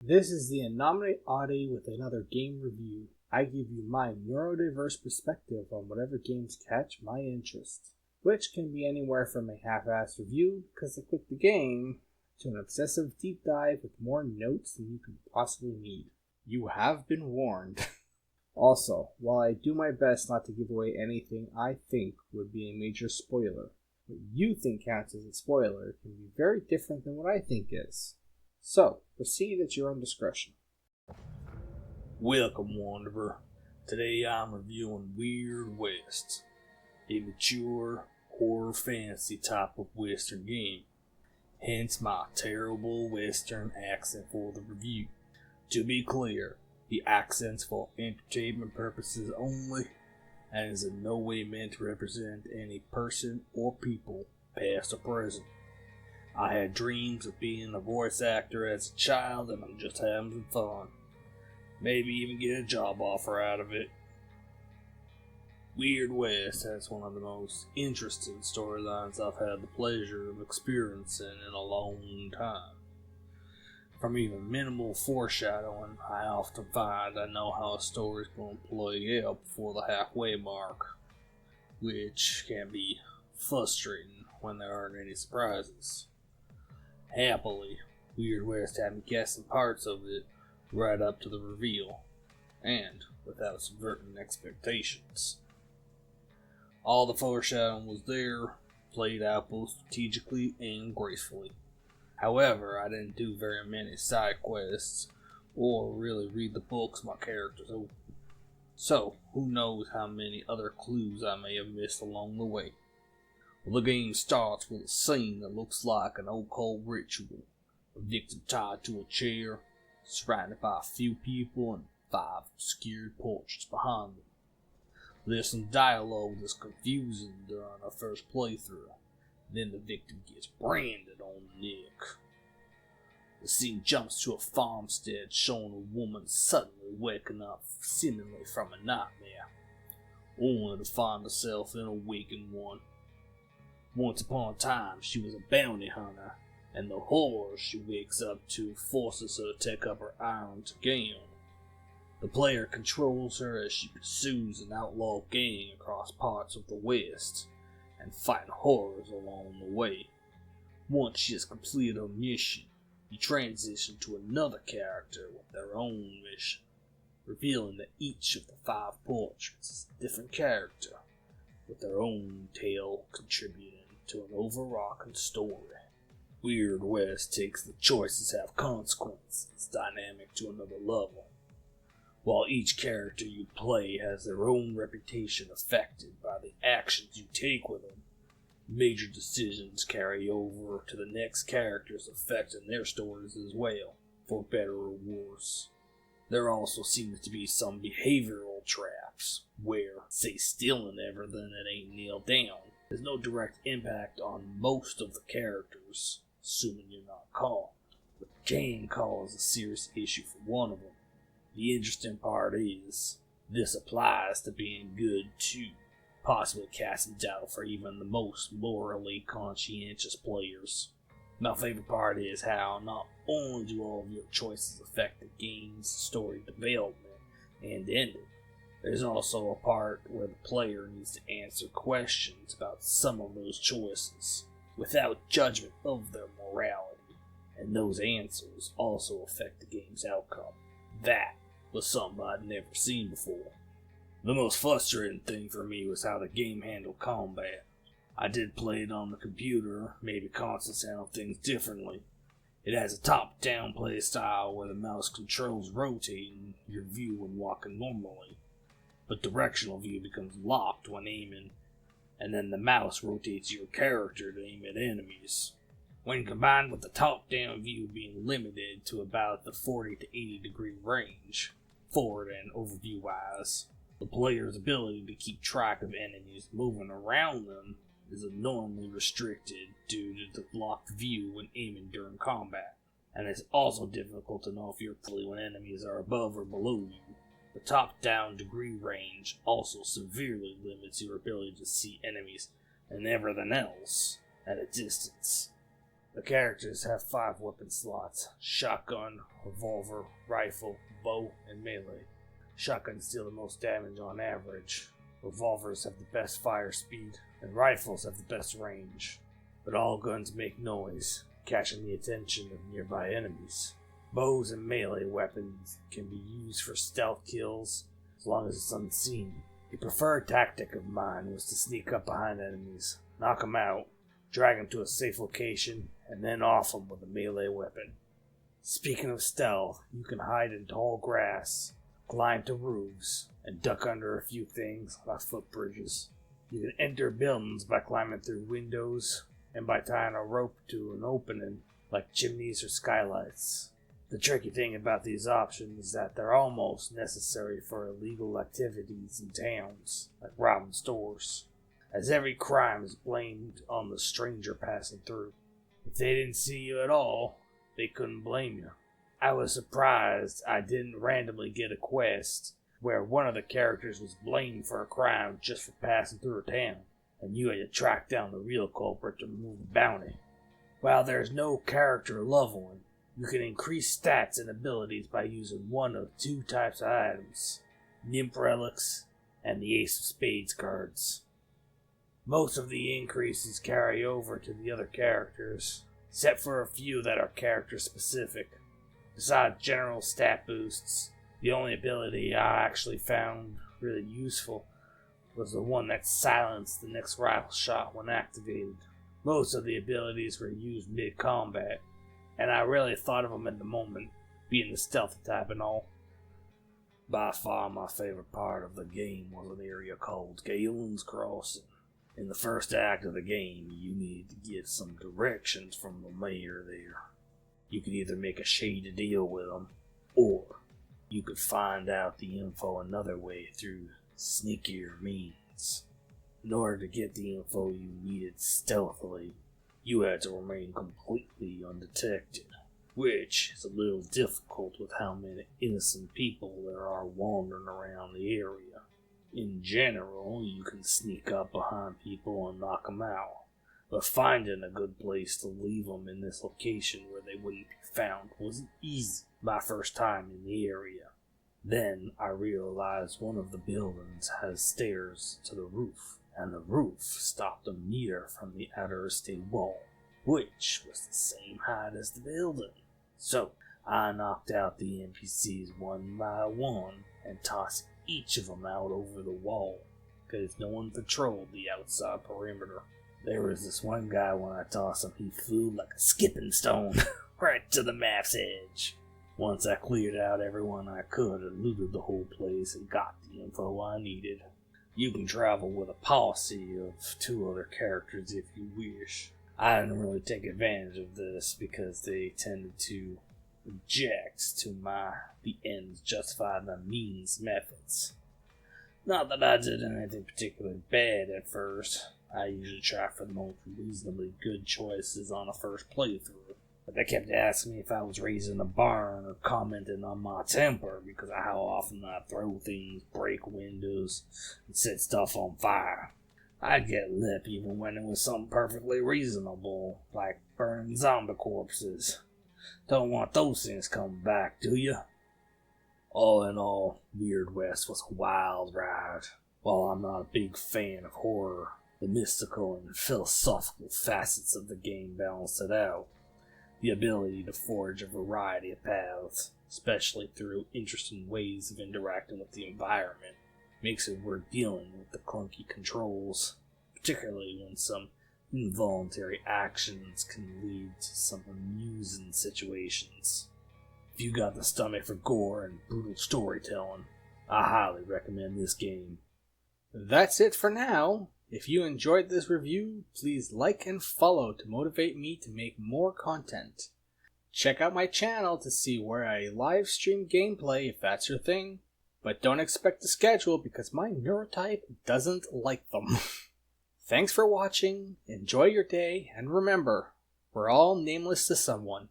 This is the Innominate AuDHD with another game review. I give you my neurodiverse perspective on whatever games catch my interest, which can be anywhere from a half-assed review because I quit the game to an obsessive deep dive with more notes than you can possibly need. You have been warned. Also, while I do my best not to give away anything I think would be a major spoiler, what you think counts as a spoiler can be very different than what I think is. So, proceed at your own discretion. Welcome, Wanderer. Today I'm reviewing Weird West, a mature horror fantasy type of Western game. Hence my terrible Western accent for the review. To be clear, the accent's for entertainment purposes only, and is in no way meant to represent any person or people, past or present. I had dreams of being a voice actor as a child, and I'm just having some fun. Maybe even get a job offer out of it. Weird West has one of the most interesting storylines I've had the pleasure of experiencing in a long time. From even minimal foreshadowing, I often find I know how a story's going to play out before the halfway mark, which can be frustrating when there aren't any surprises. Happily, Weird West had me guessing parts of it right up to the reveal, and without subverting expectations. All the foreshadowing was there, played out both strategically and gracefully. However, I didn't do very many side quests, or really read the books my characters opened. So, who knows how many other clues I may have missed along the way. Well, the game starts with a scene that looks like an occult ritual. A victim tied to a chair, surrounded by a few people and 5 obscured portraits behind them. There's some dialogue that's confusing during our first playthrough. Then the victim gets branded on the neck. The scene jumps to a farmstead showing a woman suddenly waking up seemingly from a nightmare, only to find herself in a waking one. Once upon a time, she was a bounty hunter, and the horror she wakes up to forces her to take up her irons again. The player controls her as she pursues an outlaw gang across parts of the West, and fighting horrors along the way. Once she has completed her mission, you transition to another character with their own mission, revealing that each of the 5 portraits is a different character, with their own tale contributing to an overarching story. Weird West takes the choices have consequences dynamic to another level. While each character you play has their own reputation affected by the actions you take with them, major decisions carry over to the next characters affecting their stories as well, for better or worse. There also seems to be some behavioral traps, where, say stealing everything that ain't nailed down, there's no direct impact on most of the characters, assuming you're not caught, but can cause a serious issue for one of them. The interesting part is, this applies to being good too, possibly casting doubt for even the most morally conscientious players. My favorite part is how not only do all of your choices affect the game's story development and ending, there's also a part where the player needs to answer questions about some of those choices, without judgment of their morality, and those answers also affect the game's outcome. That was something I'd never seen before. The most frustrating thing for me was how the game handled combat. I did play it on the computer, maybe consoles handle things differently. It has a top-down play style where the mouse controls rotating your view when walking normally, but directional view becomes locked when aiming, and then the mouse rotates your character to aim at enemies. When combined with the top-down view being limited to about the 40 to 80 degree range, forward and overview-wise, the player's ability to keep track of enemies moving around them is enormously restricted due to the locked view when aiming during combat, and it's also difficult to know if you're playing when enemies are above or below you. The top-down degree range also severely limits your ability to see enemies and everything else at a distance. The characters have 5 weapon slots: shotgun, revolver, rifle, bow, and melee. Shotguns deal the most damage on average. Revolvers have the best fire speed, and rifles have the best range. But all guns make noise, catching the attention of nearby enemies. Bows and melee weapons can be used for stealth kills as long as it's unseen. A preferred tactic of mine was to sneak up behind enemies, knock them out, drag them to a safe location, and then off them with a melee weapon. Speaking of stealth, you can hide in tall grass, climb to roofs, and duck under a few things like footbridges. You can enter buildings by climbing through windows and by tying a rope to an opening like chimneys or skylights. The tricky thing about these options is that they're almost necessary for illegal activities in towns, like robbing stores, as every crime is blamed on the stranger passing through. If they didn't see you at all, they couldn't blame you. I was surprised I didn't randomly get a quest where one of the characters was blamed for a crime just for passing through a town, and you had to track down the real culprit to remove the bounty. While there's no character leveling, you can increase stats and abilities by using one of 2 types of items: Nymph Relics and the Ace of Spades cards. Most of the increases carry over to the other characters, except for a few that are character specific. Besides general stat boosts, the only ability I actually found really useful was the one that silenced the next rifle shot when activated. Most of the abilities were used mid-combat, and I really thought of them in the moment, being the stealthy type and all. By far my favorite part of the game was an area called Galen's Crossing. In the first act of the game, you need to get some directions from the mayor there. You could either make a shady deal with him, or you could find out the info another way through sneakier means. In order to get the info you needed stealthily, you had to remain completely undetected, which is a little difficult with how many innocent people there are wandering around the area. In general, you can sneak up behind people and knock them out, but finding a good place to leave them in this location where they wouldn't be found wasn't easy my first time in the area. Then I realized one of the buildings has stairs to the roof, and the roof stopped a meter from the outer estate wall, which was the same height as the building. So I knocked out the NPCs one by one and tossed each of them out over the wall, because no one patrolled the outside perimeter. There was this one guy, when I tossed him, he flew like a skipping stone right to the map's edge. Once I cleared out everyone I could and looted the whole place and got the info I needed. You can travel with a posse of 2 other characters if you wish. I didn't really take advantage of this because they tended to object to my the ends justify the means methods. Not that I did anything particularly bad at first. I usually try for the most reasonably good choices on a first playthrough. But they kept asking me if I was raising a barn or commenting on my temper because of how often I throw things, break windows, and set stuff on fire. I'd get lip even when it was something perfectly reasonable, like burning zombie corpses. Don't want those things coming back, do you? All in all, Weird West was a wild ride. While I'm not a big fan of horror, the mystical and philosophical facets of the game balanced it out. The ability to forge a variety of paths, especially through interesting ways of interacting with the environment, makes it worth dealing with the clunky controls, particularly when some involuntary actions can lead to some amusing situations. If you got the stomach for gore and brutal storytelling, I highly recommend this game. That's it for now. If you enjoyed this review, please like and follow to motivate me to make more content. Check out my channel to see where I live stream gameplay if that's your thing, but don't expect a schedule because my neurotype doesn't like them. Thanks for watching, enjoy your day, and remember, we're all nameless to someone.